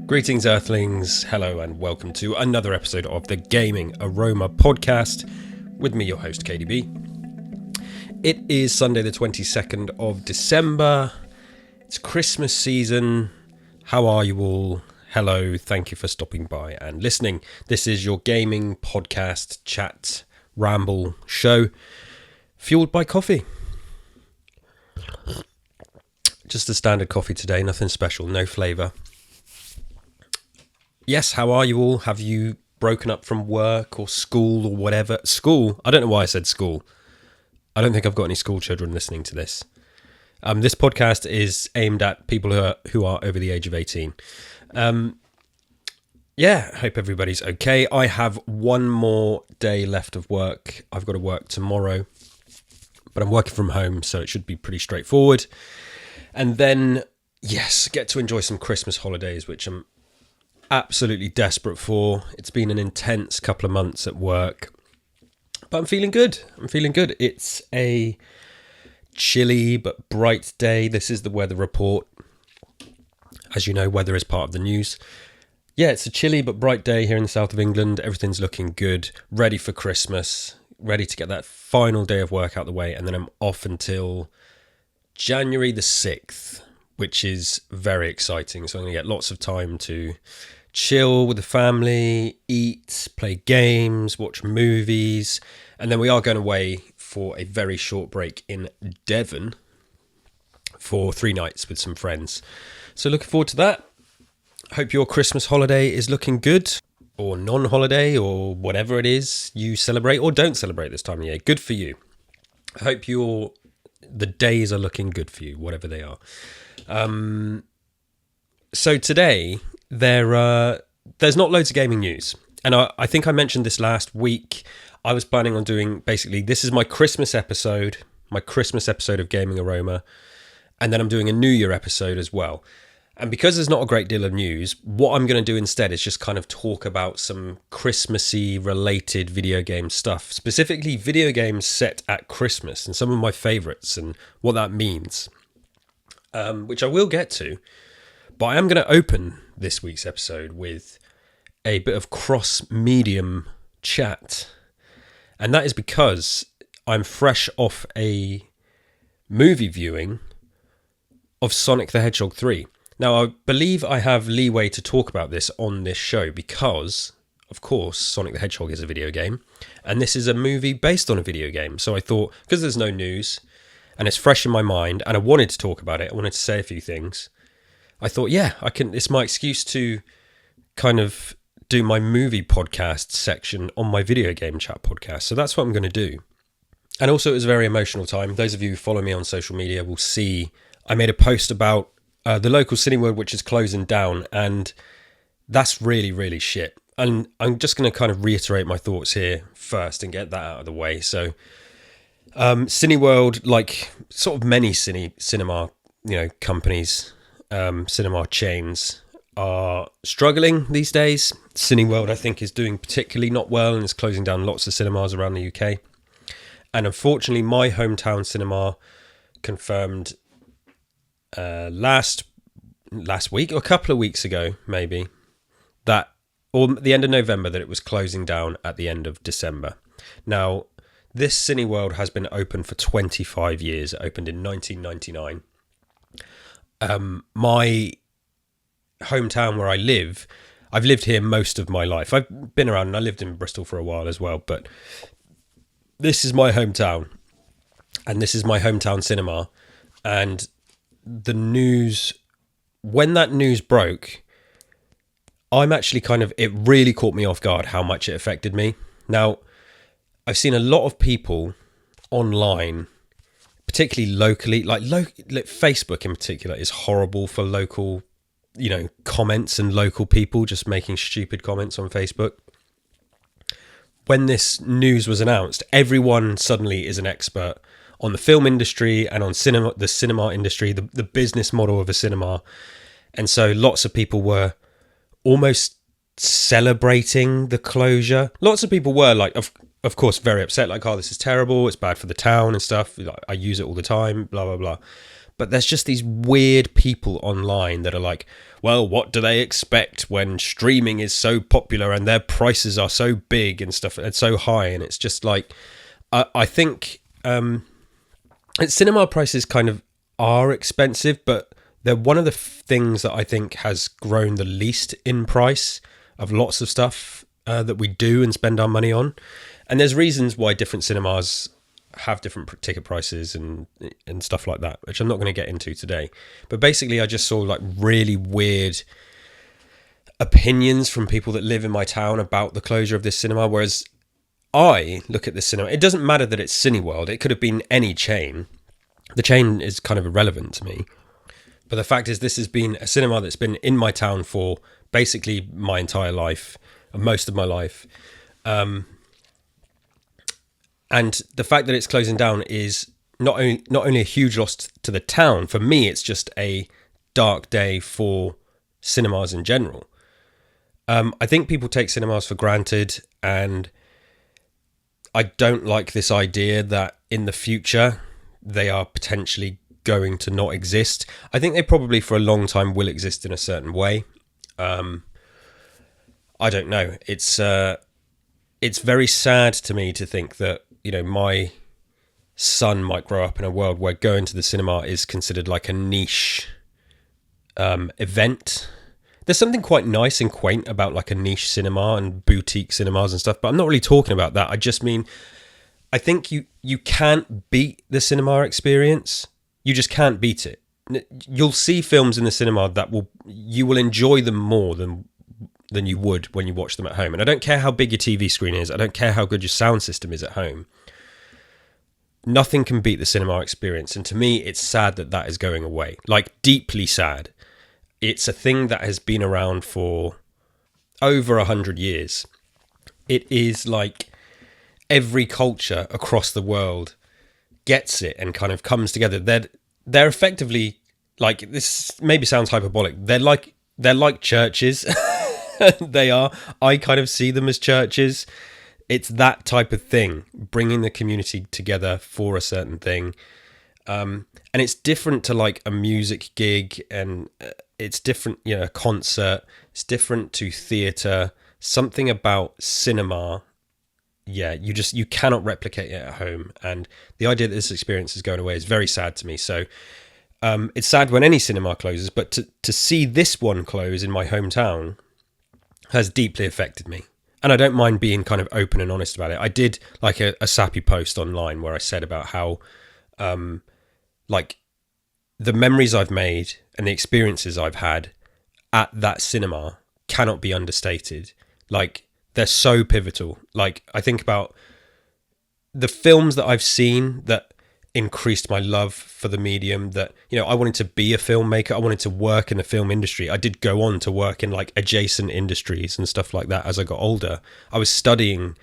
Greetings, Earthlings. Hello, and welcome to another episode of the Gaming Aroma Podcast with me, your host, KDB. It is Sunday, the 22nd of December. It's Christmas season. How are you all? Hello, thank you for stopping by and listening. This is your gaming podcast, chat, ramble show, fueled by coffee. Just a standard coffee today, nothing special, no flavour. Yes, how are you all? Have you broken up from work or school or whatever? School? I don't know why I said school. I don't think I've got any school children listening to this. This podcast is aimed at people who are over the age of 18. Hope everybody's okay. I have one more day left of work. I've got to work tomorrow, but I'm working from home, so it should be pretty straightforward. And then, yes, get to enjoy some Christmas holidays, which I'm absolutely desperate for. It's been an intense couple of months at work, but I'm feeling good. It's a chilly but bright day. This is the weather report. As you know, weather is part of the news. Yeah, it's a chilly but bright day here in the south of England. Everything's looking good, ready for Christmas, ready to get that final day of work out the way, and then I'm off until January the 6th, which is very exciting. So I'm going to get lots of time to chill with the family, eat, play games, watch movies, and then we are going away for a very short break in Devon for 3 nights with some friends. So looking forward to that. Hope your Christmas holiday is looking good, or non-holiday, or whatever it is you celebrate or don't celebrate this time of year. Good for you. I hope the days are looking good for you, whatever they are. So today, there's not loads of gaming news. And I think I mentioned this last week. I was planning on doing, basically, this is my Christmas episode of Gaming Aroma. And then I'm doing a New Year episode as well. And because there's not a great deal of news, what I'm going to do instead is just kind of talk about some Christmassy related video game stuff, specifically video games set at Christmas and some of my favourites and what that means, which I will get to. But I am going to open this week's episode with a bit of cross-medium chat. And that is because I'm fresh off a movie viewing of Sonic the Hedgehog 3. Now, I believe I have leeway to talk about this on this show because, of course, Sonic the Hedgehog is a video game. And this is a movie based on a video game. So I thought, because there's no news and it's fresh in my mind and I wanted to talk about it, I wanted to say a few things. I thought, it's my excuse to kind of do my movie podcast section on my video game chat podcast. So that's what I'm going to do. And also, it was a very emotional time. Those of you who follow me on social media will see I made a post about the local Cineworld, which is closing down. And that's really, really shit. And I'm just going to kind of reiterate my thoughts here first and get that out of the way. So Cineworld, like sort of many cinema companies, cinema chains are struggling these days. Cineworld, I think, is doing particularly not well and is closing down lots of cinemas around the UK. And unfortunately, my hometown cinema confirmed last week, or a couple of weeks ago, maybe, that, or the end of November, that it was closing down at the end of December. Now, this Cineworld has been open for 25 years. It opened in 1999. My hometown where I live, I've lived here most of my life. I've been around and I lived in Bristol for a while as well, but this is my hometown and this is my hometown cinema. And the news, when that news broke, I'm actually it really caught me off guard how much it affected me. Now, I've seen a lot of people online, particularly locally, like Facebook in particular is horrible for local, comments and local people just making stupid comments on Facebook. When this news was announced, everyone suddenly is an expert on the film industry and on the cinema industry, the business model of a cinema. And so lots of people were almost celebrating the closure. Lots of people were like, of course, very upset, like, oh, this is terrible, it's bad for the town and stuff. I use it all the time, blah, blah, blah. But there's just these weird people online that are like, well, what do they expect when streaming is so popular and their prices are so big and stuff and so high? And it's just like, I think cinema prices kind of are expensive, but they're one of the things that I think has grown the least in price of lots of stuff that we do and spend our money on. And there's reasons why different cinemas have different ticket prices and stuff like that, which I'm not going to get into today. But basically, I just saw like really weird opinions from people that live in my town about the closure of this cinema, whereas I look at this cinema, it doesn't matter that it's Cineworld, it could have been any chain. The chain is kind of irrelevant to me. But the fact is, this has been a cinema that's been in my town for basically my entire life, most of my life. And the fact that it's closing down is not only a huge loss to the town. For me, it's just a dark day for cinemas in general. I think people take cinemas for granted, and I don't like this idea that in the future they are potentially going to not exist. I think they probably for a long time will exist in a certain way. I don't know. It's very sad to me to think that, you know, my son might grow up in a world where going to the cinema is considered like a niche event. There's something quite nice and quaint about like a niche cinema and boutique cinemas and stuff, but I'm not really talking about that. I just mean, I think you can't beat the cinema experience. You just can't beat it. You'll see films in the cinema that you will enjoy them more than you would when you watch them at home. And I don't care how big your TV screen is. I don't care how good your sound system is at home. Nothing can beat the cinema experience. And to me, it's sad that that is going away. Like, deeply sad. It's a thing that has been around for over 100 years. It is like every culture across the world gets it and kind of comes together. They're effectively like, this maybe sounds hyperbolic. They're like churches. They are. I kind of see them as churches. It's that type of thing, bringing the community together for a certain thing. And it's different to like a music gig, and it's different, you know, a concert. It's different to theatre. Something about cinema, yeah, you cannot replicate it at home. And the idea that this experience is going away is very sad to me. So it's sad when any cinema closes, but to see this one close in my hometown has deeply affected me. And I don't mind being kind of open and honest about it. I did like a sappy post online where I said about how like the memories I've made and the experiences I've had at that cinema cannot be understated. Like, they're so pivotal. Like, I think about the films that I've seen that increased my love for the medium, that, you know, I wanted to be a filmmaker. I wanted to work in the film industry. I did go on to work in like adjacent industries and stuff like that as I got older. I was studying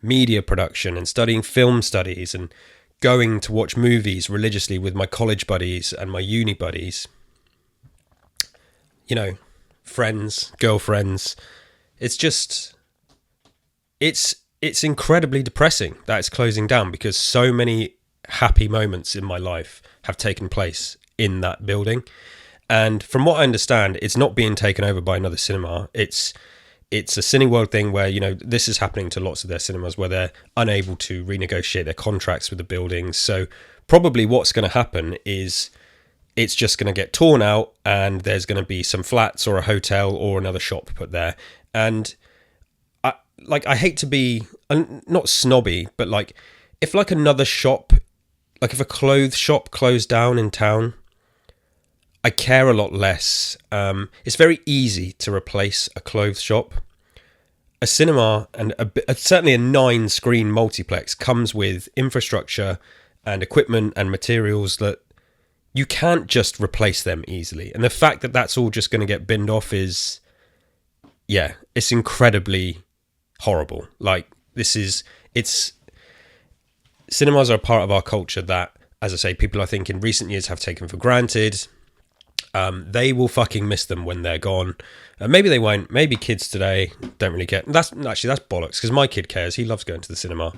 media production and studying film studies and going to watch movies religiously with my college buddies and my uni buddies. You know, friends, girlfriends. It's just, it's incredibly depressing that it's closing down, because so many happy moments in my life have taken place in that building. And from what I understand, it's not being taken over by another cinema. It's a Cineworld thing where, you know, this is happening to lots of their cinemas where they're unable to renegotiate their contracts with the buildings. So probably what's going to happen is it's just going to get torn out, and there's going to be some flats or a hotel or another shop put there. And I hate to be not snobby, but like, if like another shop, like if a clothes shop closed down in town, I care a lot less. It's very easy to replace a clothes shop. A cinema and certainly a 9-screen multiplex comes with infrastructure and equipment and materials that you can't just replace them easily. And the fact that that's all just going to get binned off is, yeah, it's incredibly horrible. Like, cinemas are a part of our culture that, as I say, people I think in recent years have taken for granted. They will fucking miss them when they're gone. Maybe they won't. Maybe kids today don't really get. That's bollocks, because my kid cares. He loves going to the cinema.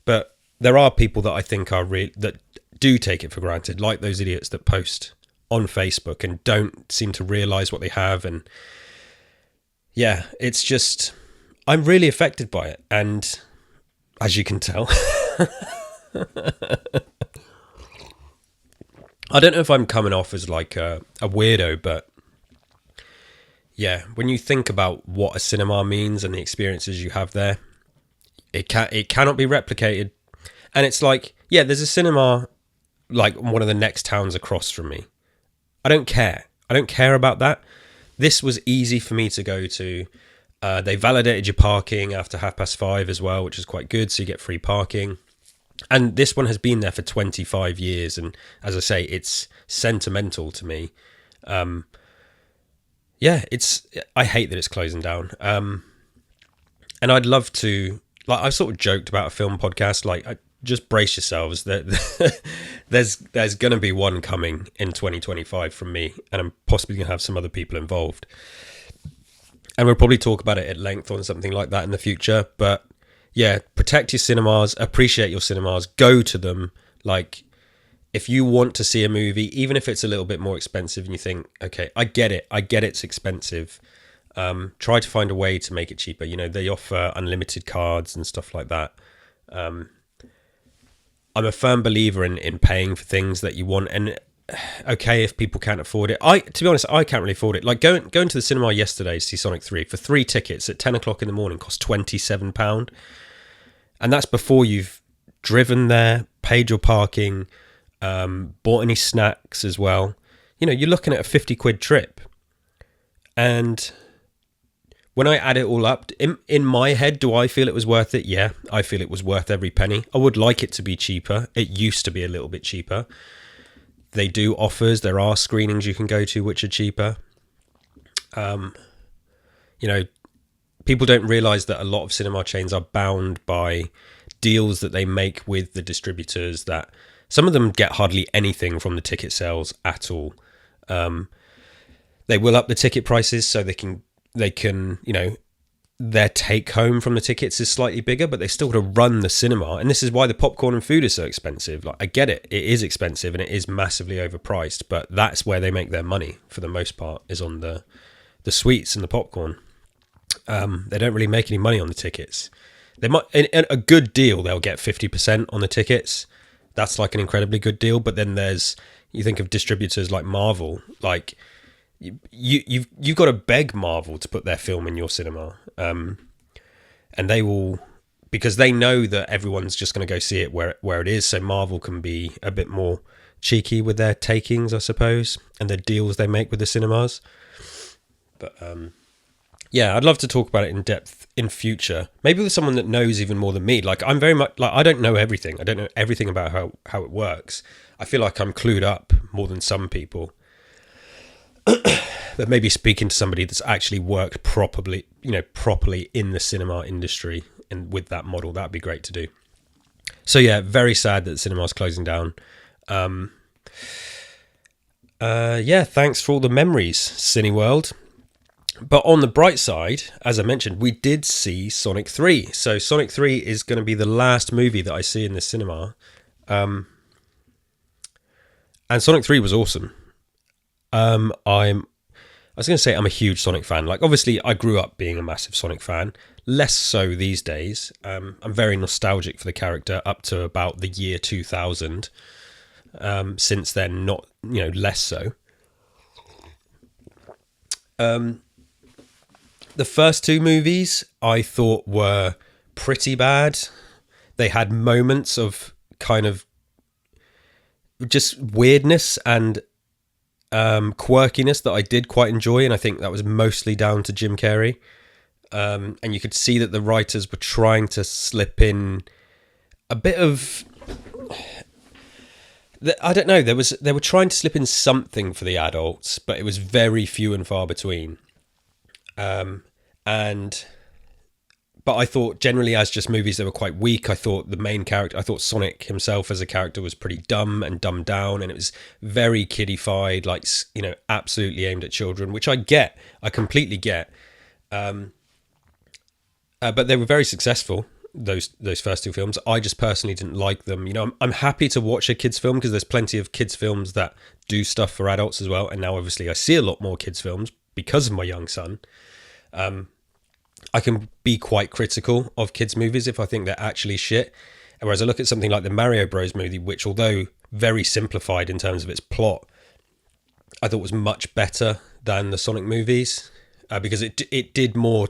But there are people that I think are that do take it for granted, like those idiots that post on Facebook and don't seem to realize what they have. And yeah, it's just, I'm really affected by it. And as you can tell, I don't know if I'm coming off as like a weirdo, but yeah, when you think about what a cinema means and the experiences you have there, it cannot be replicated. And it's like, yeah, there's a cinema like one of the next towns across from me. I don't care. I don't care about that. This was easy for me to go to. They validated your parking after 5:30 as well, which is quite good. So you get free parking. And this one has been there for 25 years. And as I say, it's sentimental to me. Yeah, I hate that it's closing down. And I'd love to, like, I've sort of joked about a film podcast, like, just brace yourselves that there's going to be one coming in 2025 from me, and I'm possibly going to have some other people involved. And we'll probably talk about it at length on something like that in the future. But yeah, protect your cinemas, appreciate your cinemas, go to them. Like, if you want to see a movie, even if it's a little bit more expensive and you think, okay, I get it's expensive. Try to find a way to make it cheaper. You know, they offer unlimited cards and stuff like that. I'm a firm believer in paying for things that you want. And okay, if people can't afford it, to be honest, I can't really afford it. Like going to the cinema yesterday to see Sonic 3 for 3 tickets at 10 o'clock in the morning cost £27. And that's before you've driven there, paid your parking, bought any snacks as well. You know, you're looking at a 50 quid trip. And when I add it all up, in my head, do I feel it was worth it? Yeah, I feel it was worth every penny. I would like it to be cheaper. It used to be a little bit cheaper. They do offers. There are screenings you can go to which are cheaper. You know, people don't realise that a lot of cinema chains are bound by deals that they make with the distributors, that some of them get hardly anything from the ticket sales at all. They will up the ticket prices so they can, you know, their take home from the tickets is slightly bigger, but they still got to run the cinema. And this is why the popcorn and food is so expensive. Like, I get it. It is expensive and it is massively overpriced, but that's where they make their money for the most part, is on the sweets and the popcorn. They don't really make any money on the tickets. They might, in a good deal, they'll get 50% on the tickets. That's like an incredibly good deal. But then you think of distributors like Marvel, like, you've got to beg Marvel to put their film in your cinema, and they will, because they know that everyone's just going to go see it where it is. So Marvel can be a bit more cheeky with their takings, I suppose, and the deals they make with the cinemas. But yeah, I'd love to talk about it in depth in future, maybe with someone that knows even more than me. Like, I'm very much like, I don't know everything. I don't know everything about how it works. I feel like I'm clued up more than some people. But maybe speaking to somebody that's actually worked properly in the cinema industry and with that model, that'd be great to do. So yeah, very sad that the cinema's closing down. Yeah, thanks for all the memories, Cineworld. But on the bright side, as I mentioned, we did see Sonic 3. So Sonic 3 is going to be the last movie that I see in the cinema. And Sonic 3 was awesome. I was going to say I'm a huge Sonic fan. Like, obviously, I grew up being a massive Sonic fan. Less so these days. I'm very nostalgic for the character up to about the year 2000. Since then, not, less so. The first 2 movies I thought were pretty bad. They had moments of kind of just weirdness and quirkiness that I did quite enjoy, and I think that was mostly down to Jim Carrey. And you could see that the writers were trying to slip in a bit of, I don't know, they were trying to slip in something for the adults, but it was very few and far between. But I thought generally, as just movies, they were quite weak. I thought the main character, I thought Sonic himself as a character was pretty dumb and dumbed down, and it was very kiddified, like, absolutely aimed at children, which I completely get. But they were very successful. those first two films. I just personally didn't like them. I'm happy to watch a kids film because there's plenty of kids films that do stuff for adults as well. And now obviously I see a lot more kids films because of my young son. I can be quite critical of kids movies if I think they're actually shit. Whereas I look at something like the Mario Bros movie, which although very simplified in terms of its plot, I thought was much better than the Sonic movies because it did more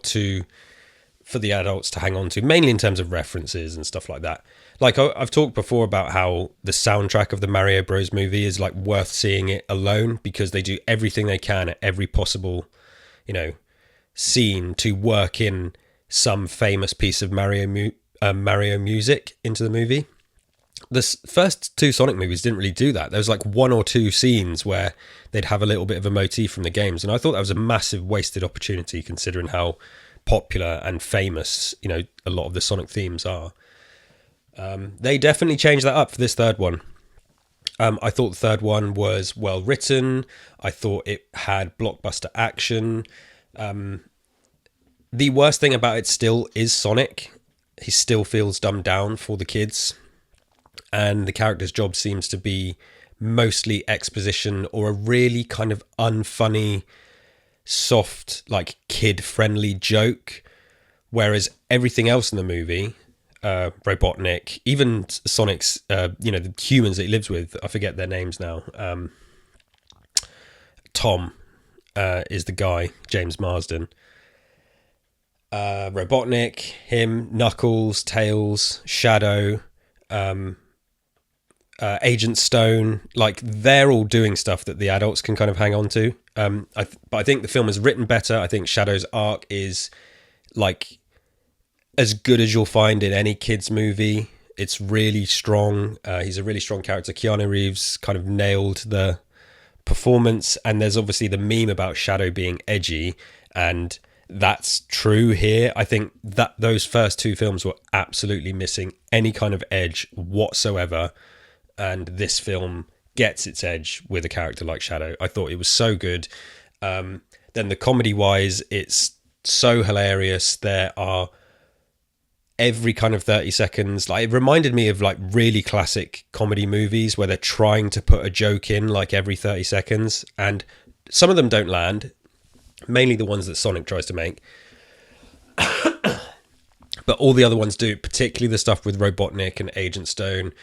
for the adults to hang on to, mainly in terms of references and stuff like that. Like I've talked before about how the soundtrack of the Mario Bros movie is like worth seeing it alone because they do everything they can at every possible, scene to work in some famous piece of Mario music into the movie. The first two Sonic movies didn't really do that. There was like one or two scenes where they'd have a little bit of a motif from the games, and I thought that was a massive wasted opportunity considering how popular and famous a lot of the Sonic themes are. They definitely changed that up for this third one. I thought the third one was well written. I thought it had blockbuster action. The worst thing about it still is Sonic. He still feels dumbed down for the kids, and the character's job seems to be mostly exposition or a really kind of unfunny, soft, like kid-friendly joke, whereas everything else in the movie, Robotnik, even Sonic's, the humans that he lives with, I forget their names now. Tom is the guy, James Marsden. Robotnik, him, Knuckles, Tails, Shadow, Agent Stone, like they're all doing stuff that the adults can kind of hang on to. But I think the film is written better. I think Shadow's arc is like as good as you'll find in any kids movie. It's really strong. He's a really strong character. Keanu Reeves kind of nailed the performance, and there's obviously the meme about Shadow being edgy, and that's true here. I think that those first two films were absolutely missing any kind of edge whatsoever, and this film gets its edge with a character like Shadow. I thought it was so good. Then the comedy wise, it's so hilarious. There are every kind of 30 seconds, like it reminded me of like really classic comedy movies where they're trying to put a joke in like every 30 seconds, and some of them don't land, mainly the ones that Sonic tries to make. But all the other ones do, particularly the stuff with Robotnik and Agent Stone.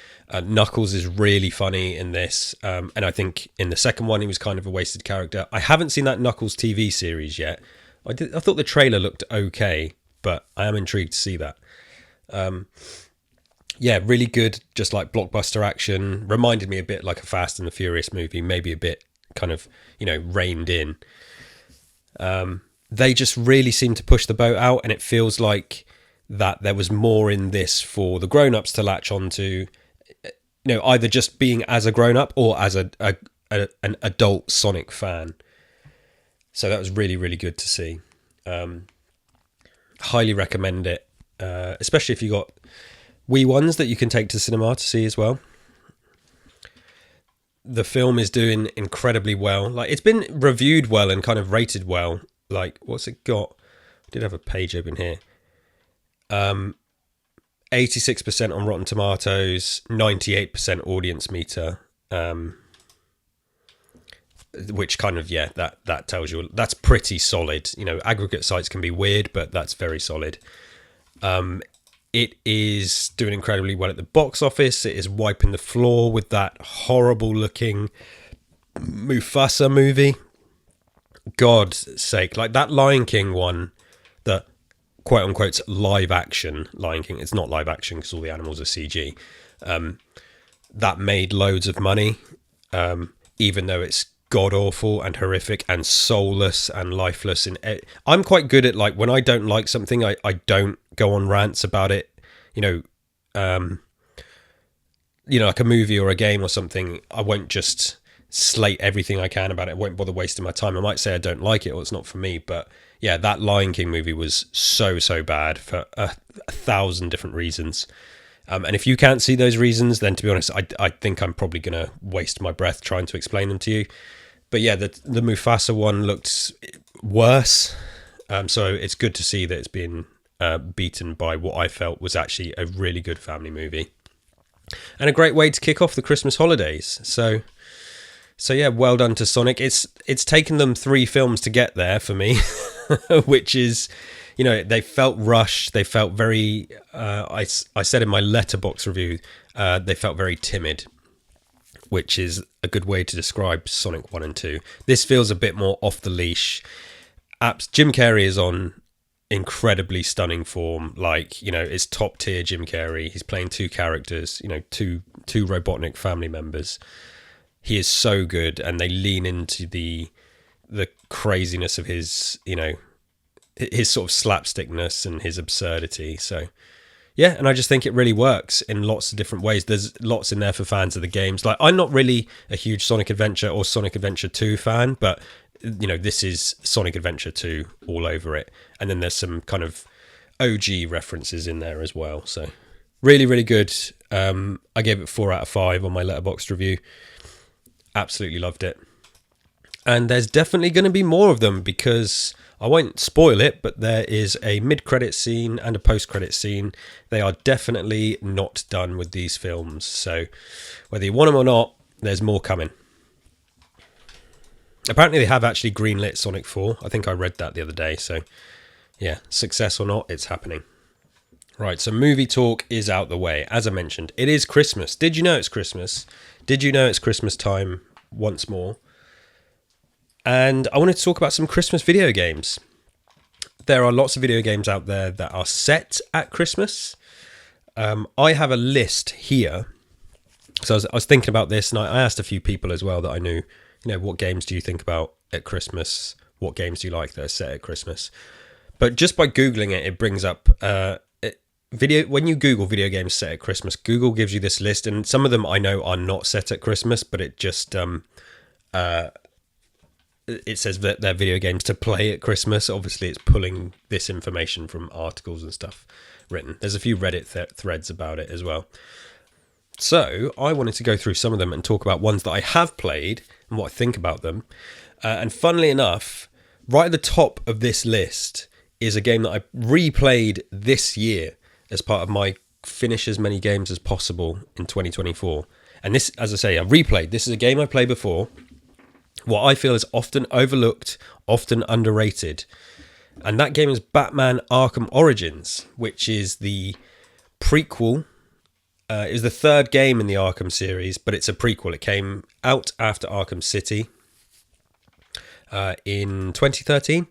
Knuckles is really funny in this. And I think in the second one, he was kind of a wasted character. I haven't seen that Knuckles TV series yet. I thought the trailer looked okay, but I am intrigued to see that. Really good, just like blockbuster action. Reminded me a bit like a Fast and the Furious movie, maybe a bit kind of, reined in. They just really seem to push the boat out, and it feels like that there was more in this for the grown-ups to latch onto, either just being as a grown-up or as an adult Sonic fan. So that was really, really good to see. Highly recommend it, especially if you got wee ones that you can take to cinema to see as well. The film is doing incredibly well. Like, it's been reviewed well and kind of rated well. Like, what's it got? I did have a page open here. 86% on Rotten Tomatoes, 98% audience meter, which kind of, that tells you that's pretty solid. Aggregate sites can be weird, but that's very solid. It is doing incredibly well at the box office. It is wiping the floor with that horrible looking Mufasa movie. God's sake, like that Lion King one, that quote unquote live action Lion King. It's not live action because all the animals are CG. That made loads of money, even though it's god awful and horrific and soulless and lifeless. I'm quite good at, like, when I don't like something, I don't go on rants about it. Like a movie or a game or something, I won't just slate everything I can about it. I won't bother wasting my time. I might say I don't like it or it's not for me, but yeah, that Lion King movie was so bad for a thousand different reasons. And if you can't see those reasons, then to be honest, I think I'm probably going to waste my breath trying to explain them to you. But yeah, the Mufasa one looked worse. So it's good to see that it's been beaten by what I felt was actually a really good family movie. And a great way to kick off the Christmas holidays. So yeah, well done to Sonic. It's taken them 3 films to get there for me, which is, they felt rushed. They felt very, I said in my Letterboxd review, they felt very timid, which is a good way to describe Sonic 1 and 2. This feels a bit more off the leash. Jim Carrey is on incredibly stunning form. It's top tier Jim Carrey. He's playing 2 characters, two Robotnik family members. He is so good, and they lean into the craziness of his, his sort of slapstickness and his absurdity. So yeah, and I just think it really works in lots of different ways. There's lots in there for fans of the games. Like, I'm not really a huge Sonic Adventure or Sonic Adventure 2 fan, but this is Sonic Adventure 2 all over it. And then there's some kind of OG references in there as well. So really, really good. I gave it 4 out of 5 on my Letterboxd review. Absolutely loved it. And there's definitely going to be more of them, because I won't spoil it, but there is a mid-credit scene and a post-credit scene. They are definitely not done with these films. So whether you want them or not, there's more coming. Apparently they have actually greenlit Sonic 4. I think I read that the other day. So yeah, success or not, it's happening. Right, so movie talk is out the way. As I mentioned, it is Christmas. Did you know it's Christmas? Did you know it's Christmas time once more? And I wanted to talk about some Christmas video games. There are lots of video games out there that are set at Christmas. I have a list here. So I was thinking about this, and I asked a few people as well that I knew, what games do you think about at Christmas? What games do you like that are set at Christmas? But just by Googling it, it brings up when you Google video games set at Christmas, Google gives you this list, and some of them I know are not set at Christmas, but it just it says that they're video games to play at Christmas. Obviously, it's pulling this information from articles and stuff written. There's a few Reddit threads about it as well. So I wanted to go through some of them and talk about ones that I have played and what I think about them. And funnily enough, right at the top of this list is a game that I replayed this year as part of my finish as many games as possible in 2024. And this, as I say, I replayed. This is a game I played before. What I feel is often overlooked, often underrated. And that game is Batman Arkham Origins, which is the prequel. It was the 3rd game in the Arkham series, but it's a prequel. It came out after Arkham City in 2013.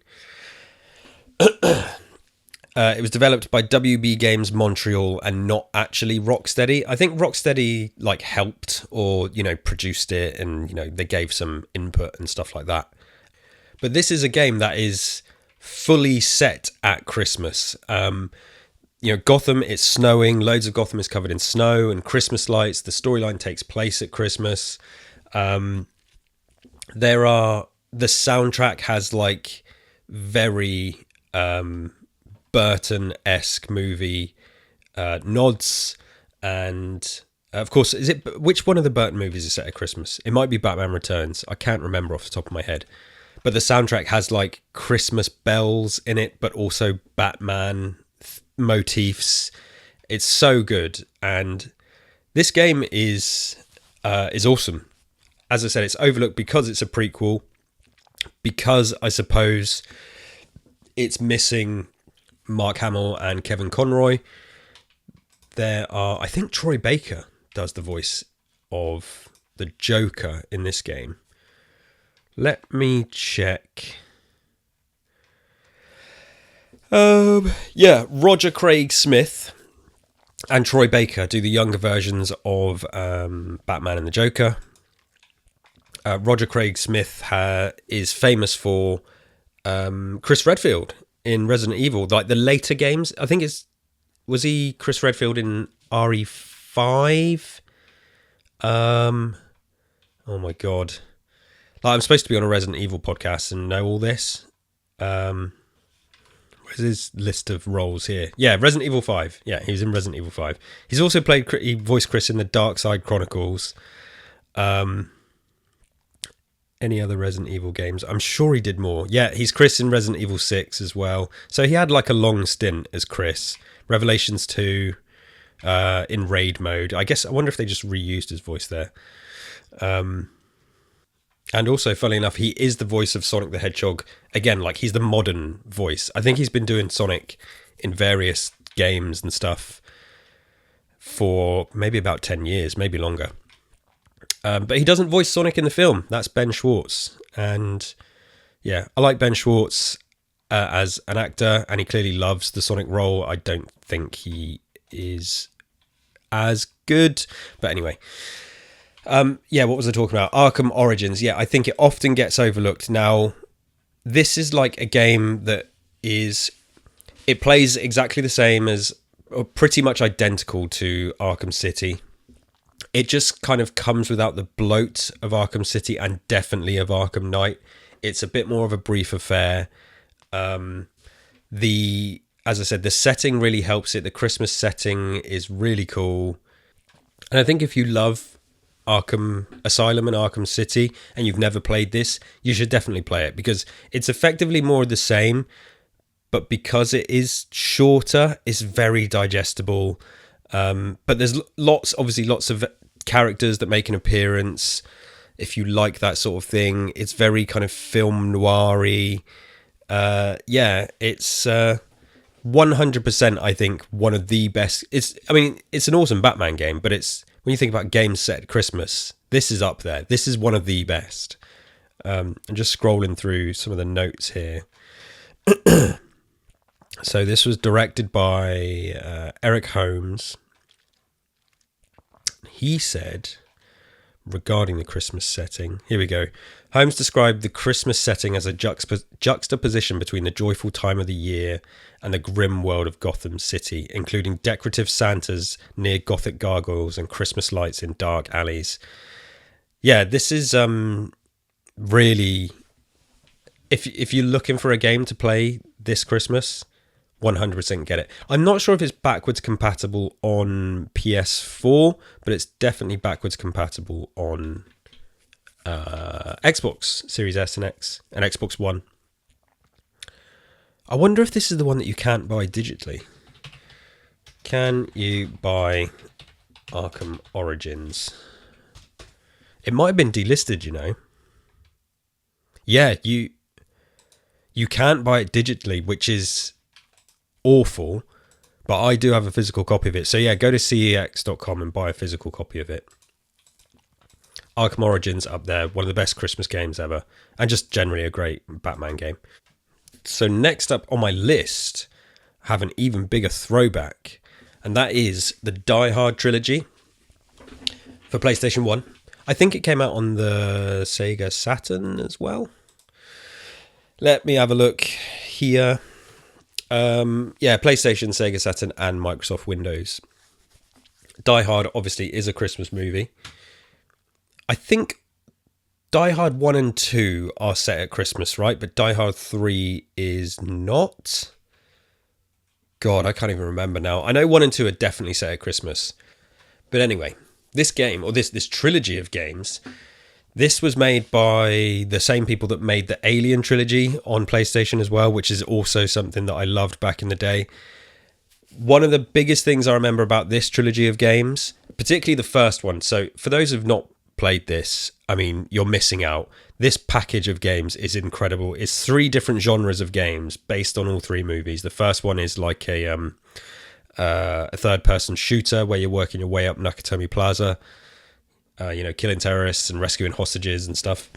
It was developed by WB Games Montreal and not actually Rocksteady. I think Rocksteady helped or produced it, and they gave some input and stuff like that. But this is a game that is fully set at Christmas. Gotham, it's snowing. Loads of Gotham is covered in snow and Christmas lights. The storyline takes place at Christmas. The soundtrack has very Burton-esque movie nods, and of course, which one of the Burton movies is set at Christmas? It might be Batman Returns. I can't remember off the top of my head, but the soundtrack has Christmas bells in it, but also Batman motifs. It's so good, and this game is awesome. As I said, it's overlooked because it's a prequel, because I suppose it's missing Mark Hamill and Kevin Conroy. I think Troy Baker does the voice of the Joker in this game. Let me check. Roger Craig Smith and Troy Baker do the younger versions of Batman and the Joker. Roger Craig Smith is famous for Chris Redfield in Resident Evil, the later games. I think was he Chris Redfield in RE5? Oh my god! I'm supposed to be on a Resident Evil podcast and know all this. Where's his list of roles here? Yeah, Resident Evil 5. Yeah, he was in Resident Evil 5. He's also he voiced Chris in the Dark Side Chronicles. Any other Resident Evil games? I'm sure he did more. Yeah, he's Chris in Resident Evil 6 as well. So he had like a long stint as Chris. Revelations 2, in raid mode. I wonder if they just reused his voice there. And also, funnily enough, he is the voice of Sonic the Hedgehog. Again, like, he's the modern voice. I think he's been doing Sonic in various games and stuff for maybe about 10 years, maybe longer. But he doesn't voice Sonic in the film. That's Ben Schwartz. And yeah, I like Ben Schwartz as an actor, and he clearly loves the Sonic role. I don't think he is as good. But anyway, yeah, what was I talking about? Arkham Origins. Yeah, I think it often gets overlooked. Now, this is like a game that it plays exactly the same as, or pretty much identical to Arkham City. It just kind of comes without the bloat of Arkham City and definitely of Arkham Knight. It's a bit more of a brief affair. As I said, the setting really helps it. The Christmas setting is really cool. And I think if you love Arkham Asylum and Arkham City and you've never played this, you should definitely play it, because it's effectively more of the same, but because it is shorter, it's very digestible. But there's lots of characters that make an appearance. If you like that sort of thing, it's very kind of film noir-y. Yeah, it's 100%, I think, one of the best. It's an awesome Batman game, but when you think about games set at Christmas, this is up there. This is one of the best. I'm just scrolling through some of the notes here. So this was directed by Eric Holmes. He said, regarding the Christmas setting, here we go. Holmes described the Christmas setting as a juxtaposition between the joyful time of the year and the grim world of Gotham City, including decorative Santas near Gothic gargoyles and Christmas lights in dark alleys. Yeah, this is really, if you're looking for a game to play this Christmas, 100% get it. I'm not sure if it's backwards compatible on PS4, but it's definitely backwards compatible on Xbox Series S and X and Xbox One. I wonder if this is the one that you can't buy digitally. Can you buy Arkham Origins? It might have been delisted, you know. Yeah, you can't buy it digitally, which is awful, but I do have a physical copy of it. So yeah, go to cex.com and buy a physical copy of it. Arkham Origins up there, one of the best Christmas games ever, and just generally a great Batman game. So next up on my list, I have an even bigger throwback, and that is the Die Hard trilogy for PlayStation 1. I think it came out on the Sega Saturn as well. Let me have a look here. Yeah, PlayStation, Sega Saturn, and Microsoft Windows. Die Hard obviously is a Christmas movie. I think Die Hard 1 and 2 are set at Christmas, right? But Die Hard 3 is not. God, I can't even remember now. I know 1 and 2 are definitely set at Christmas. But anyway, this game, or this trilogy of games, this was made by the same people that made the Alien trilogy on PlayStation as well, which is also something that I loved back in the day. One of the biggest things I remember about this trilogy of games, particularly the first one, so for those who've not played this, I mean, you're missing out. This package of games is incredible. It's 3 different genres of games based on all 3 movies. The first one is like a third-person shooter where you're working your way up Nakatomi Plaza, killing terrorists and rescuing hostages and stuff.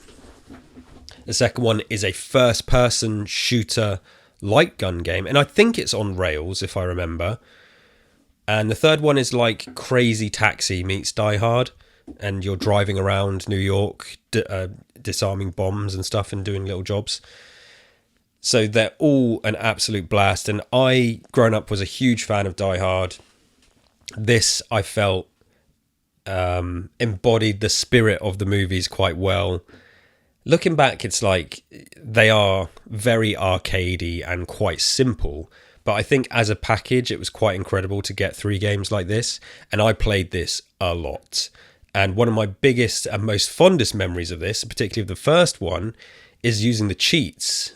The second one is a first-person shooter light gun game, and I think it's on rails, if I remember. And the third one is like Crazy Taxi meets Die Hard, and you're driving around New York, disarming bombs and stuff and doing little jobs. So they're all an absolute blast, and I, growing up, was a huge fan of Die Hard. This, I felt, embodied the spirit of the movies quite well. Looking back, it's like they are very arcadey and quite simple, but I think as a package it was quite incredible to get 3 games like this, and I played this a lot. And one of my biggest and most fondest memories of this, particularly of the first one, is using the cheats.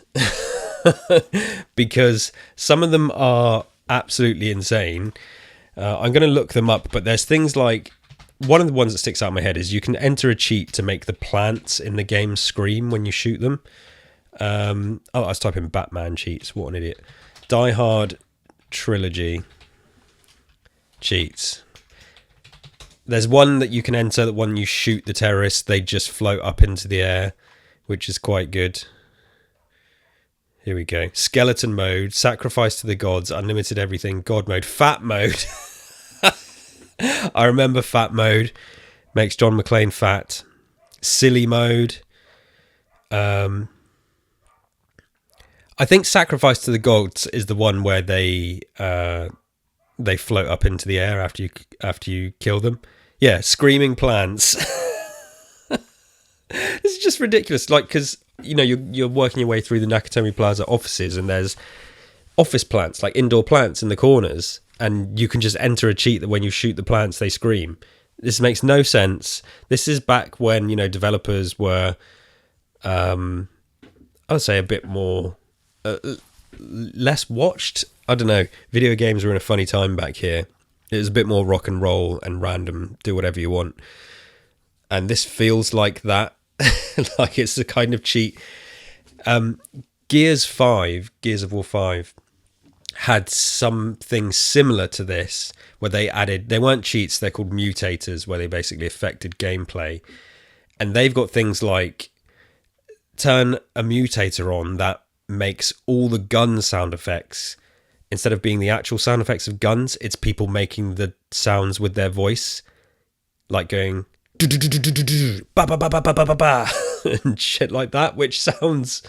Because some of them are absolutely insane. I'm going to look them up, but there's things like, one of the ones that sticks out in my head is you can enter a cheat to make the plants in the game scream when you shoot them. I was typing Batman cheats. What an idiot. Die Hard Trilogy cheats. There's one that you can enter that when you shoot the terrorists, they just float up into the air, which is quite good. Here we go. Skeleton mode, sacrifice to the gods, unlimited everything, god mode, fat mode. I remember fat mode. Makes John McClane fat. Silly mode. I think sacrifice to the gods is the one where they float up into the air after you kill them. Yeah, screaming plants. This is just ridiculous. Like, because you're working your way through the Nakatomi Plaza offices, and there's office plants, like indoor plants in the corners, and you can just enter a cheat that when you shoot the plants, they scream. This makes no sense. This is back when developers were, I would say, a bit more less watched. I don't know. Video games were in a funny time back here. It was a bit more rock and roll and random, do whatever you want. And this feels like that. Like it's the kind of cheat. Gears of War 5, had something similar to this, where they weren't cheats, they're called mutators, where they basically affected gameplay. And they've got things like turn a mutator on that makes all the gun sound effects. Instead of being the actual sound effects of guns, it's people making the sounds with their voice, like going ba ba ba ba ba ba ba and shit like that, which sounds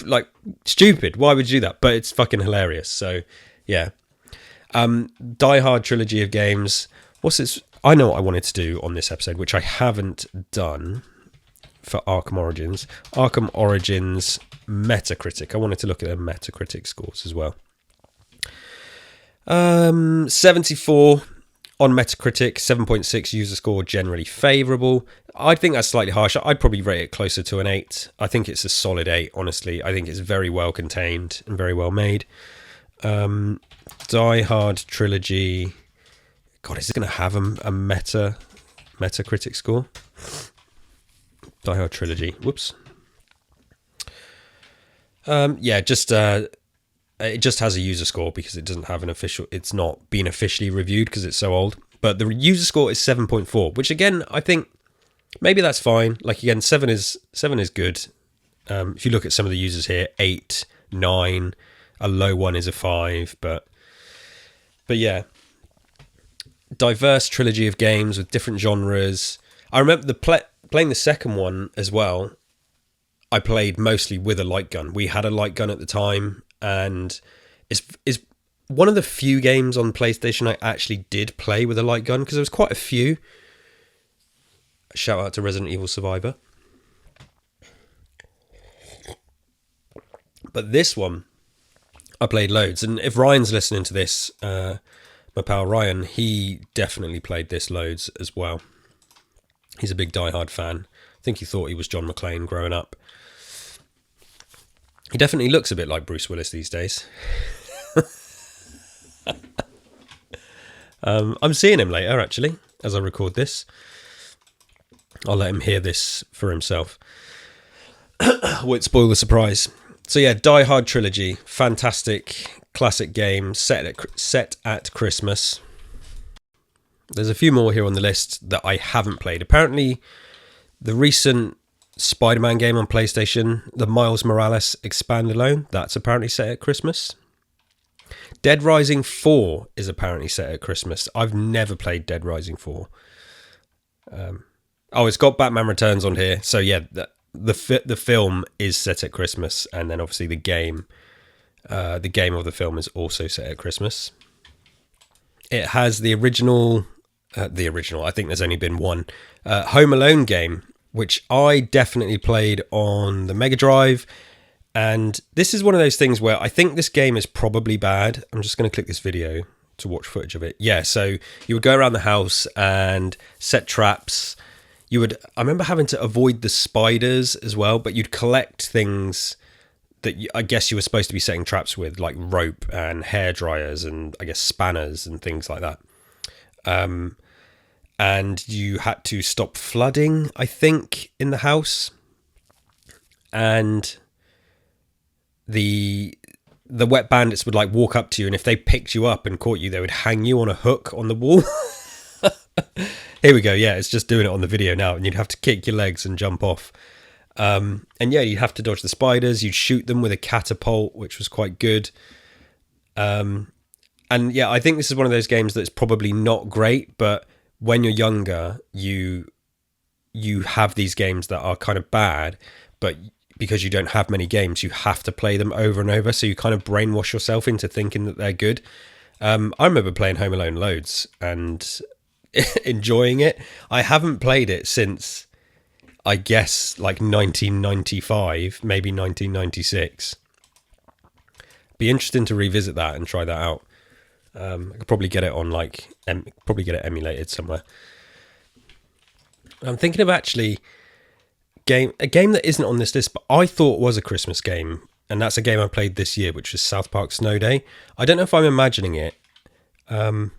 like stupid. Why would you do that? But it's fucking hilarious. So yeah. Die Hard trilogy of games. What's this? I know what I wanted to do on this episode, which I haven't done for Arkham Origins. Arkham Origins Metacritic. I wanted to look at their Metacritic scores as well. 74 on Metacritic, 7.6 user score, generally favourable. I think that's slightly harsh. I'd probably rate it closer to an 8. I think it's a solid 8, honestly. I think it's very well contained and very well made. Die Hard Trilogy. God, is it going to have a Metacritic score? Die Hard Trilogy. Whoops. It just has a user score because it doesn't have it's not been officially reviewed because it's so old. But the user score is 7.4, which again, I think maybe that's fine. Like again, 7 is good. If you look at some of the users here, 8, 9, a low one is a 5, but yeah. Diverse trilogy of games with different genres. I remember playing the second one as well. I played mostly with a light gun. We had a light gun at the time, and it's one of the few games on PlayStation I actually did play with a light gun, because there was quite a few. Shout out to Resident Evil Survivor. But this one, I played loads. And if Ryan's listening to this, my pal Ryan, he definitely played this loads as well. He's a big Die Hard fan. I think he thought he was John McClane growing up. He definitely looks a bit like Bruce Willis these days. I'm seeing him later, actually, as I record this. I'll let him hear this for himself. Won't spoil the surprise. So yeah, Die Hard Trilogy, fantastic classic game set at Christmas. There's a few more here on the list that I haven't played. Apparently, the recent Spider-Man game on PlayStation, the Miles Morales Expand Alone, that's apparently set at Christmas. Dead Rising 4 is apparently set at Christmas. I've never played Dead Rising 4. It's got Batman Returns on here. So yeah, the film is set at Christmas, and then obviously the game of the film is also set at Christmas. It has the original, I think there's only been one, Home Alone game, which I definitely played on the Mega Drive. And this is one of those things where I think this game is probably bad. I'm just going to click this video to watch footage of it. Yeah, so you would go around the house and set traps. I remember having to avoid the spiders as well, but you'd collect things that I guess you were supposed to be setting traps with, like rope and hair dryers and I guess spanners and things like that. And you had to stop flooding, I think, in the house. And the wet bandits would like walk up to you, and if they picked you up and caught you, they would hang you on a hook on the wall. Here we go. Yeah, it's just doing it on the video now, and you'd have to kick your legs and jump off. And yeah, you'd have to dodge the spiders. You'd shoot them with a catapult, which was quite good. And yeah, I think this is one of those games that's probably not great, but when you're younger, you have these games that are kind of bad, but because you don't have many games, you have to play them over and over. So you kind of brainwash yourself into thinking that they're good. I remember playing Home Alone loads and enjoying it. I haven't played it since, I guess, like 1995, maybe 1996. Be interesting to revisit that and try that out. I could probably get it on probably get it emulated somewhere. I'm thinking of actually a game that isn't on this list, but I thought was a Christmas game, and that's a game I played this year, which was South Park Snow Day. I don't know if I'm imagining it. I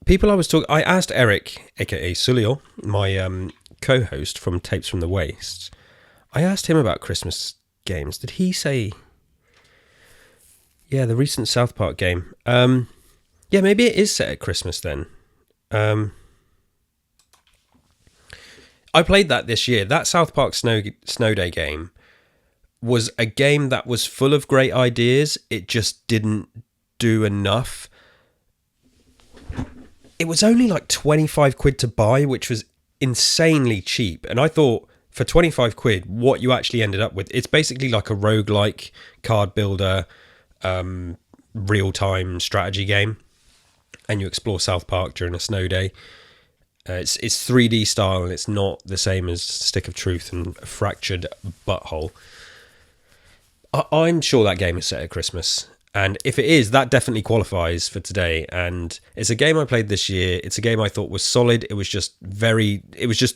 asked Eric, aka Sulio, my co-host from Tapes from the Wastes. I asked him about Christmas games. Did he say? Yeah, the recent South Park game. Yeah, maybe it is set at Christmas then. I played that this year. That South Park Snow Day game was a game that was full of great ideas. It just didn't do enough. It was only like 25 quid to buy, which was insanely cheap. And I thought for 25 quid, what you actually ended up with, it's basically like a roguelike card builder, real-time strategy game. And you explore South Park during a snow day. It's 3D style, and it's not the same as Stick of Truth and Fractured Butthole. I'm sure that game is set at Christmas, and if it is, that definitely qualifies for today. And it's a game I played this year. It's a game I thought was solid. It was just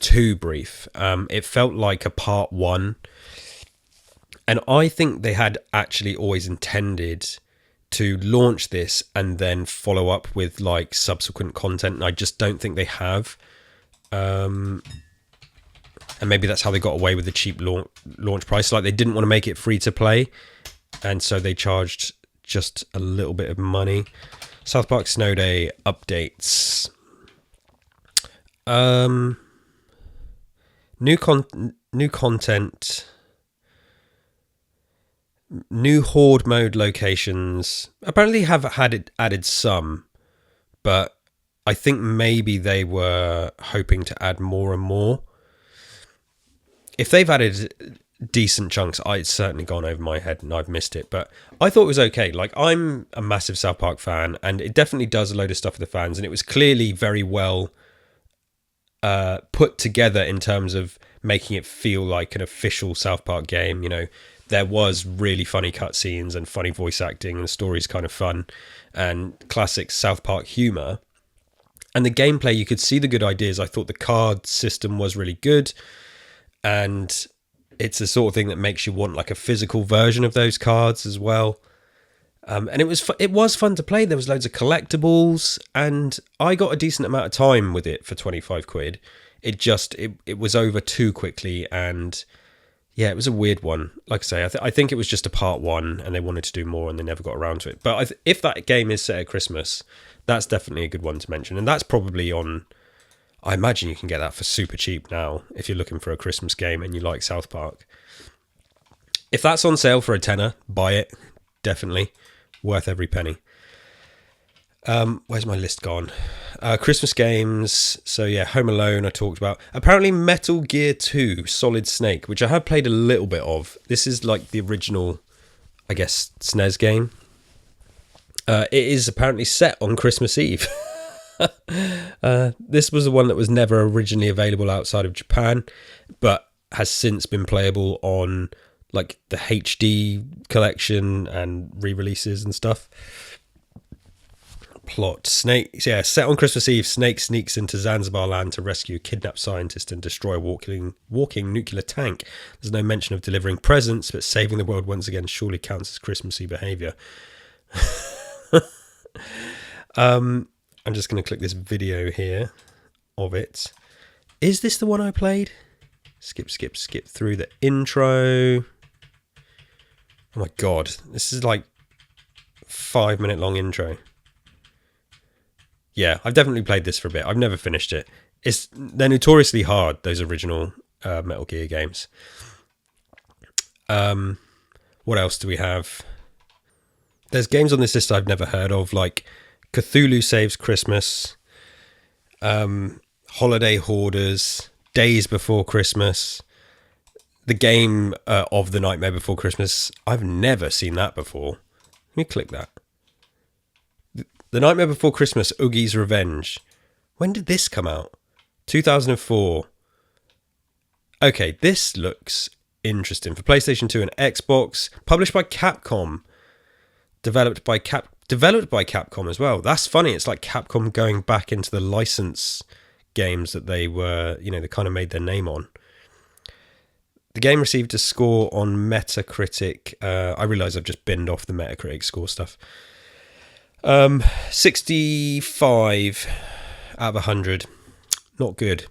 too brief. It felt like a part one, and I think they had actually always intended to launch this and then follow up with like subsequent content, and I just don't think they have. And maybe that's how they got away with the cheap launch price. Like, they didn't want to make it free to play, and so they charged just a little bit of money. South Park Snow Day updates. New content. New horde mode locations. Apparently have added some, but I think maybe they were hoping to add more and more. If they've added decent chunks, it's certainly gone over my head and I've missed it, but I thought it was okay. Like, I'm a massive South Park fan, and it definitely does a load of stuff for the fans, and it was clearly very well put together in terms of making it feel like an official South Park game. You know, there was really funny cutscenes and funny voice acting, and the story's kind of fun and classic South Park humor. And the gameplay, you could see the good ideas. I thought the card system was really good, and it's the sort of thing that makes you want like a physical version of those cards as well. And it was fun to play. There was loads of collectibles, and I got a decent amount of time with it for 25 quid. It was over too quickly, and yeah, it was a weird one. Like I say, I think it was just a part one, and they wanted to do more, and they never got around to it. But if that game is set at Christmas, that's definitely a good one to mention. And that's probably on... I imagine you can get that for super cheap now if you're looking for a Christmas game and you like South Park. If that's on sale for a tenner, buy it. Definitely. Worth every penny. Where's my list gone? Christmas games. So yeah, Home Alone I talked about. Apparently Metal Gear 2 Solid Snake, which I have played a little bit of. This is like the original, I guess, SNES game. It is apparently set on Christmas Eve. This was the one that was never originally available outside of Japan, but has since been playable on like the HD collection and re-releases and stuff. Plot. Set on Christmas Eve, Snake sneaks into Zanzibar land to rescue a kidnapped scientist and destroy a walking nuclear tank. There's no mention of delivering presents, but saving the world once again surely counts as Christmassy behaviour. I'm just going to click this video here of it. Is this the one I played? Skip through the intro. Oh my god, this is like 5-minute long intro. Yeah, I've definitely played this for a bit. I've never finished it. They're notoriously hard, those original Metal Gear games. What else do we have? There's games on this list I've never heard of, like Cthulhu Saves Christmas, Holiday Hoarders, Days Before Christmas, the game of The Nightmare Before Christmas. I've never seen that before. Let me click that. The Nightmare Before Christmas, Oogie's Revenge. When did this come out? 2004. Okay, this looks interesting. For PlayStation 2 and Xbox. Published by Capcom. Developed by Capcom as well. That's funny. It's like Capcom going back into the license games that they were, they kind of made their name on. The game received a score on Metacritic. I realise I've just binned off the Metacritic score stuff. 65 out of 100. Not good.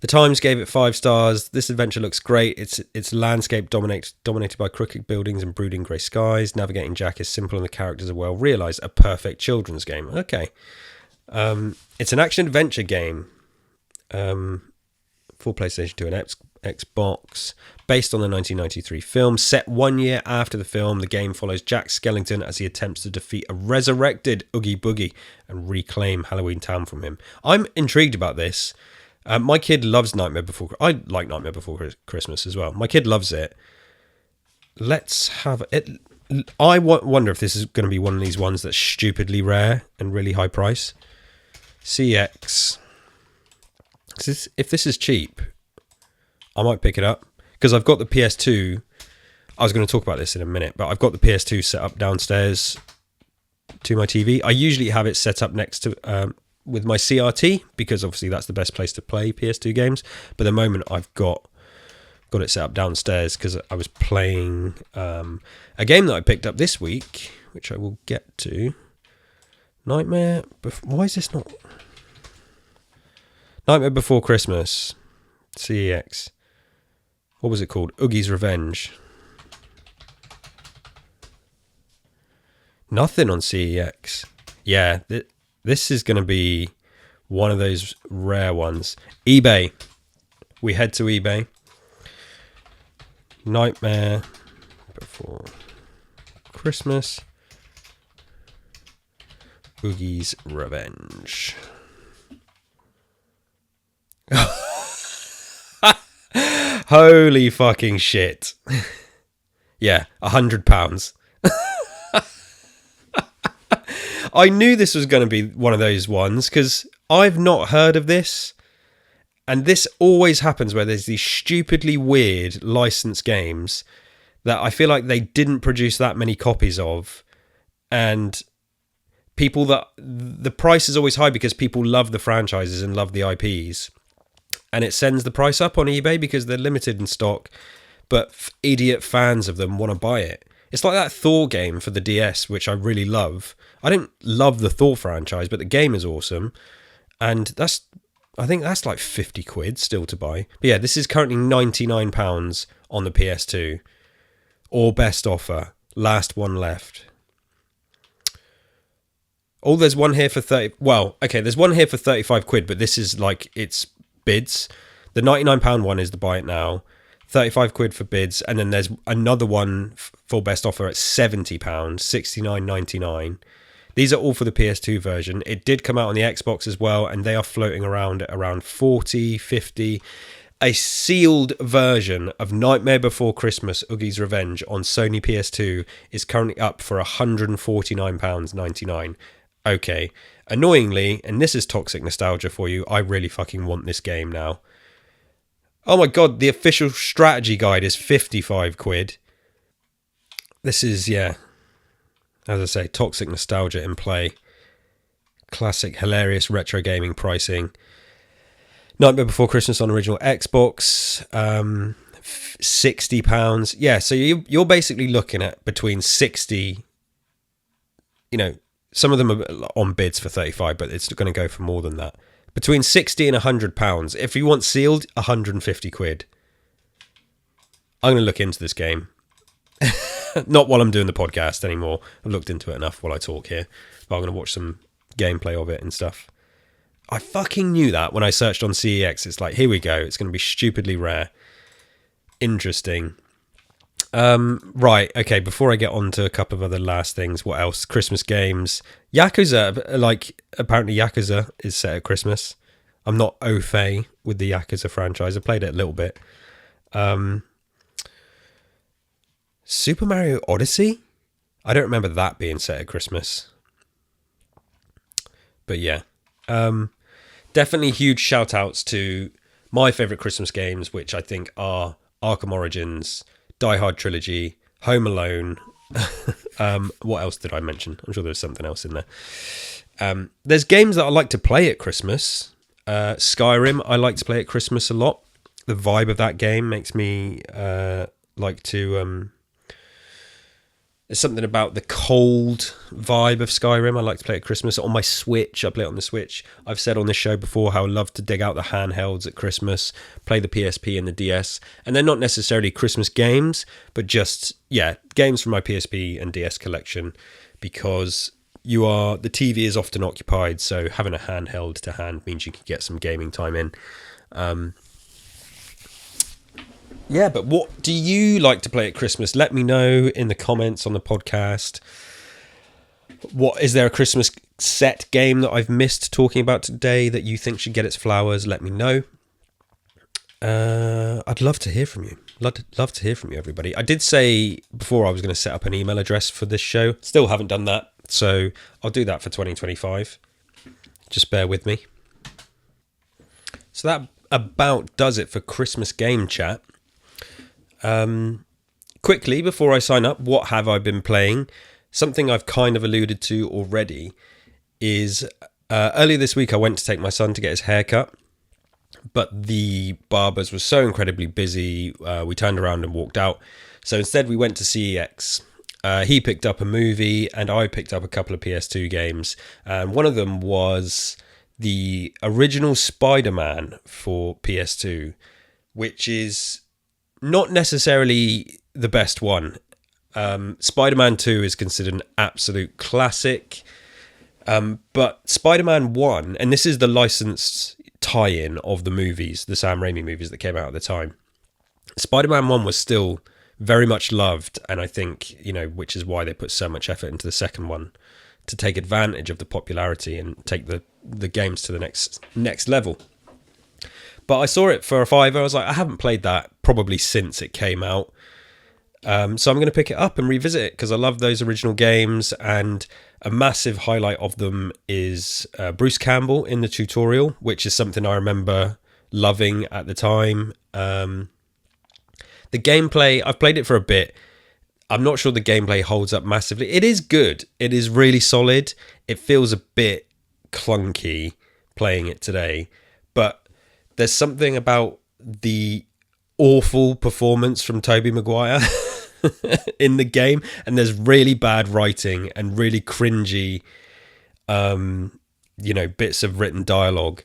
The Times gave it 5 stars. This adventure looks great. Its landscape dominated by crooked buildings and brooding grey skies. Navigating Jack is simple and the characters are well realised. A perfect children's game. Okay. It's an action-adventure game for PlayStation 2 and Xbox, based on the 1993 film. Set 1 year after the film, the game follows Jack Skellington as he attempts to defeat a resurrected Oogie Boogie and reclaim Halloween Town from him. I'm intrigued about this. My kid loves Nightmare Before. I like Nightmare Before Christmas as well. My kid loves it. Let's have it. I wonder if this is going to be one of these ones that's stupidly rare and really high price. CX. If this is cheap, I might pick it up because I've got the PS2. I was going to talk about this in a minute, but I've got the PS2 set up downstairs to my TV. I usually have it set up next to with my CRT because obviously that's the best place to play PS2 games. But at the moment I've got it set up downstairs because I was playing a game that I picked up this week, which I will get to. Nightmare. Why is this not? Nightmare Before Christmas. CEX. What was it called? Oogie's Revenge. Nothing on CEX. Yeah, this is going to be one of those rare ones. eBay. We head to eBay. Nightmare Before Christmas. Oogie's Revenge. Holy fucking shit. Yeah, £100. I knew this was going to be one of those ones because I've not heard of this. And this always happens where there's these stupidly weird licensed games that I feel like they didn't produce that many copies of. And the price is always high because people love the franchises and love the IPs. And it sends the price up on eBay because they're limited in stock, but idiot fans of them want to buy it. It's like that Thor game for the DS, which I really love. I don't love the Thor franchise, but the game is awesome. And I think that's like 50 quid still to buy. But yeah, this is currently £99 on the PS2. Or best offer. Last one left. Oh, there's one here for 30. Well, okay, there's one here for 35 quid, but this is like, it's bids. The £99 one is the buy it now. 35 quid for bids. And then there's another one for best offer at £70, $69.99. These are all for the PS2 version. It did come out on the Xbox as well, and they are floating around at around 40, 50. A sealed version of Nightmare Before Christmas, Oogie's Revenge on Sony PS2 is currently up for £149.99. Okay, annoyingly, and this is toxic nostalgia for you, I really fucking want this game now. Oh my god, the official strategy guide is 55 quid. This is, yeah. As I say, toxic nostalgia in play. Classic, hilarious retro gaming pricing. Nightmare Before Christmas on original Xbox, £60. Yeah, so you're basically looking at between 60, some of them are on bids for 35, but it's going to go for more than that. Between 60 and £100. If you want sealed, 150 quid. I'm going to look into this game. Not while I'm doing the podcast anymore. I've looked into it enough while I talk here. But I'm going to watch some gameplay of it and stuff. I fucking knew that when I searched on CEX. It's like, here we go. It's going to be stupidly rare. Interesting. Right. Okay. Before I get on to a couple of other last things, what else? Christmas games. Yakuza. Apparently Yakuza is set at Christmas. I'm not au fait with the Yakuza franchise. I played it a little bit. Super Mario Odyssey? I don't remember that being set at Christmas. But yeah. Definitely huge shout outs to my favourite Christmas games, which I think are Arkham Origins, Die Hard Trilogy, Home Alone. What else did I mention? I'm sure there's something else in there. There's games that I like to play at Christmas. Skyrim, I like to play at Christmas a lot. The vibe of that game makes me like to... There's something about the cold vibe of Skyrim. I like to play at Christmas on my Switch. I play it on the Switch. I've said on this show before how I love to dig out the handhelds at Christmas, play the PSP and the DS. And they're not necessarily Christmas games, but just, games from my PSP and DS collection, because the TV is often occupied. So having a handheld to hand means you can get some gaming time in. Yeah, but what do you like to play at Christmas? Let me know in the comments on the podcast. Is there a Christmas set game that I've missed talking about today that you think should get its flowers? Let me know. I'd love to hear from you. Love to hear from you, everybody. I did say before I was going to set up an email address for this show. Still haven't done that, so I'll do that for 2025. Just bear with me. So that about does it for Christmas game chat. Quickly, before I sign up, what have I been playing? Something I've kind of alluded to already is earlier this week I went to take my son to get his hair cut, but the barbers were so incredibly busy, we turned around and walked out. So instead we went to CEX. He picked up a movie and I picked up a couple of PS2 games, and one of them was the original Spider-Man for PS2, which is not necessarily the best one. Spider-Man 2 is considered an absolute classic. But Spider-Man 1, and this is the licensed tie-in of the movies, the Sam Raimi movies that came out at the time. Spider-Man 1 was still very much loved, and I think, which is why they put so much effort into the second one, to take advantage of the popularity and take the games to the next level. But I saw it for a £5. I was like, I haven't played that probably since it came out. So I'm going to pick it up and revisit it because I love those original games. And a massive highlight of them is Bruce Campbell in the tutorial, which is something I remember loving at the time. The gameplay, I've played it for a bit. I'm not sure the gameplay holds up massively. It is good. It is really solid. It feels a bit clunky playing it today. But there's something about the awful performance from Tobey Maguire in the game, and there's really bad writing and really cringy, bits of written dialogue.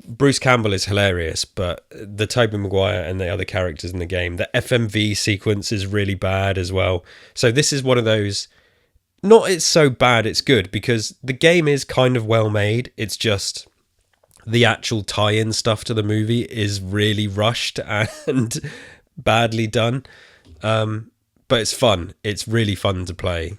Bruce Campbell is hilarious, but the Tobey Maguire and the other characters in the game, the FMV sequence is really bad as well. So this is one of those, not it's so bad, it's good, because the game is kind of well made. It's just the actual tie-in stuff to the movie is really rushed and badly done. But it's fun. It's really fun to play.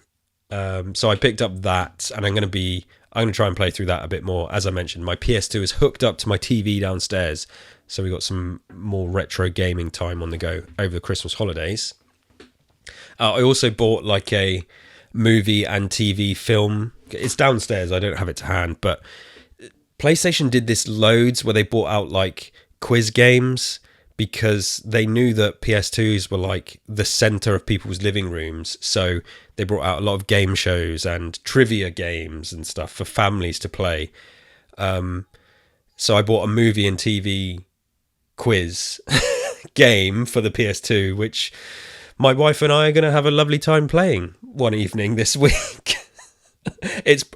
So I picked up that, and I'm going to try and play through that a bit more. As I mentioned, my PS2 is hooked up to my TV downstairs, so we got some more retro gaming time on the go over the Christmas holidays. I also bought like a movie and TV film. It's downstairs. I don't have it to hand, but PlayStation did this loads where they brought out like quiz games because they knew that PS2s were like the center of people's living rooms. So they brought out a lot of game shows and trivia games and stuff for families to play. So I bought a movie and TV quiz game for the PS2, which my wife and I are going to have a lovely time playing one evening this week.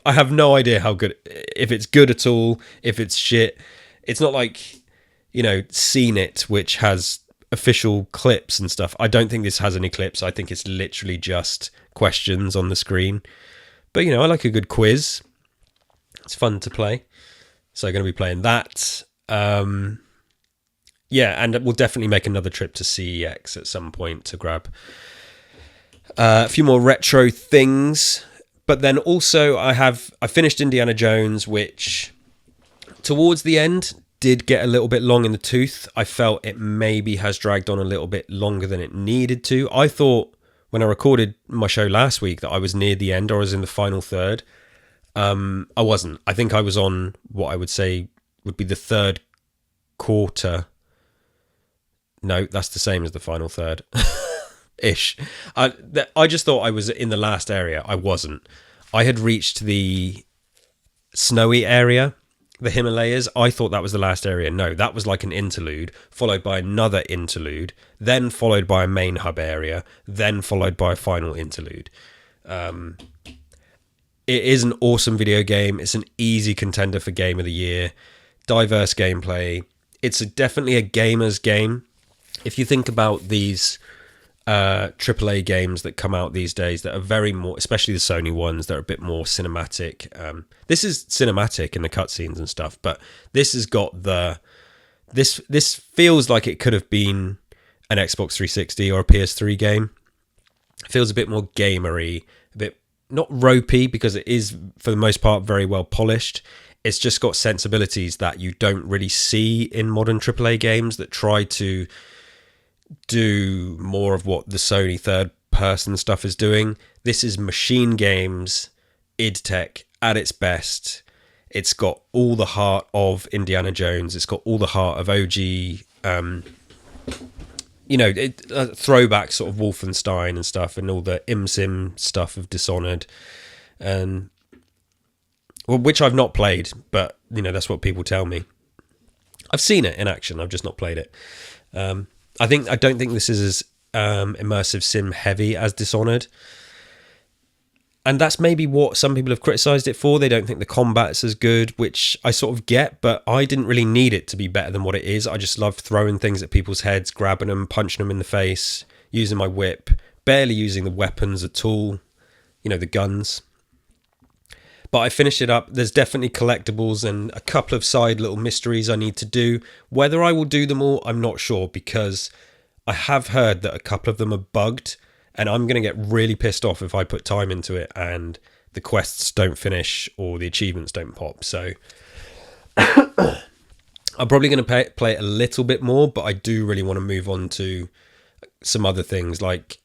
I have no idea how good, if it's good at all, if it's shit. It's not like, Seen It, which has official clips and stuff. I don't think this has any clips. I think it's literally just questions on the screen. But, I like a good quiz. It's fun to play. So I'm going to be playing that. And we'll definitely make another trip to CEX at some point to grab a few more retro things. But then also I finished Indiana Jones, which towards the end did get a little bit long in the tooth. I felt it maybe has dragged on a little bit longer than it needed to. I thought when I recorded my show last week that I was near the end, or I was in the final third. I wasn't. I think I was on what I would say would be the third quarter. No, that's the same as the final third. Ish. I just thought I was in the last area. I wasn't. I had reached the snowy area, the Himalayas. I thought that was the last area. No, that was like an interlude, followed by another interlude, then followed by a main hub area, then followed by a final interlude. It is an awesome video game. It's an easy contender for Game of the Year. Diverse gameplay. It's definitely a gamer's game. If you think about these AAA games that come out these days that are very more, especially the Sony ones, that are a bit more cinematic. This is cinematic in the cutscenes and stuff, but this has got this feels like it could have been an Xbox 360 or a PS3 game. It feels a bit more gamery, a bit not ropey, because it is for the most part very well polished. It's just got sensibilities that you don't really see in modern AAA games that try to do more of what the Sony third person stuff is doing. This is Machine Games, id Tech at its best. It's got all the heart of Indiana Jones. It's got all the heart of OG, throwback sort of Wolfenstein and stuff, and all the ImSim stuff of Dishonored, and which I've not played, but that's what people tell me. I've seen it in action. I've just not played it. I don't think this is as immersive sim heavy as Dishonored. And that's maybe what some people have criticised it for. They don't think the combat's as good, which I sort of get, but I didn't really need it to be better than what it is. I just love throwing things at people's heads, grabbing them, punching them in the face, using my whip, barely using the weapons at all, the guns. But I finished it up. There's definitely collectibles and a couple of side little mysteries I need to do. Whether I will do them all, I'm not sure, because I have heard that a couple of them are bugged, and I'm going to get really pissed off if I put time into it and the quests don't finish or the achievements don't pop. So I'm probably going to play it a little bit more, but I do really want to move on to some other things like,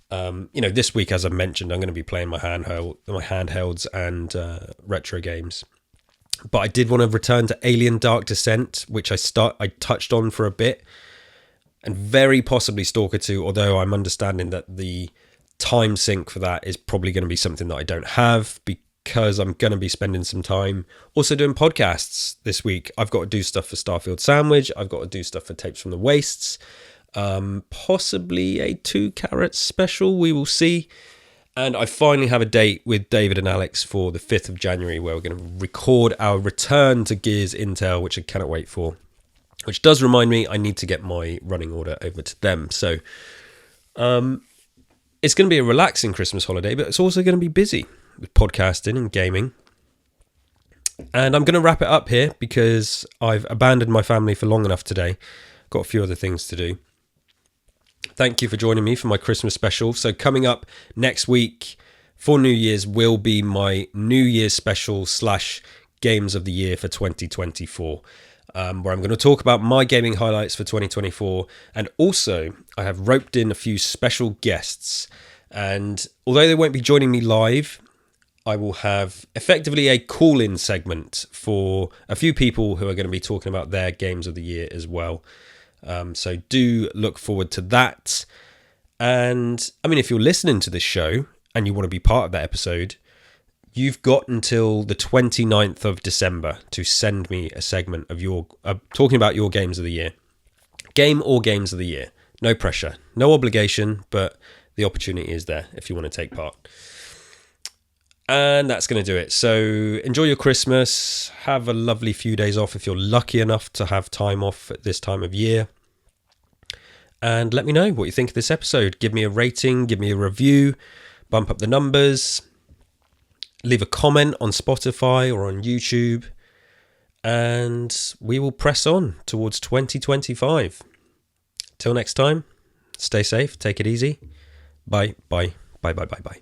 this week, as I mentioned, I'm going to be playing my handhelds and retro games. But I did want to return to Alien Dark Descent, which I touched on for a bit, and very possibly Stalker 2, although I'm understanding that the time sync for that is probably going to be something that I don't have, because I'm going to be spending some time also doing podcasts this week. I've got to do stuff for Starfield Sandwich. I've got to do stuff for Tapes from the Wastes. Possibly a 2 Carrots special, we will see. And I finally have a date with David and Alex for the 5th of January where we're going to record our return to Gears Intel, which I cannot wait for. Which does remind me, I need to get my running order over to them. So it's going to be a relaxing Christmas holiday, but it's also going to be busy with podcasting and gaming. And I'm going to wrap it up here because I've abandoned my family for long enough today. Got a few other things to do. Thank you for joining me for my Christmas special. So coming up next week for New Year's will be my New Year's special / Games of the Year for 2024. Where I'm going to talk about my gaming highlights for 2024. And also, I have roped in a few special guests. And although they won't be joining me live, I will have effectively a call-in segment for a few people who are going to be talking about their games of the year as well. So do look forward to that. And I mean, if you're listening to this show and you want to be part of that episode, you've got until the 29th of December to send me a segment of your talking about your games of the year. Game or games of the year. No pressure, no obligation, but the opportunity is there if you want to take part. And that's going to do it. So enjoy your Christmas. Have a lovely few days off if you're lucky enough to have time off at this time of year. And let me know what you think of this episode. Give me a rating, give me a review, bump up the numbers, leave a comment on Spotify or on YouTube, and we will press on towards 2025. Till next time, stay safe, take it easy. Bye, bye, bye, bye, bye, bye.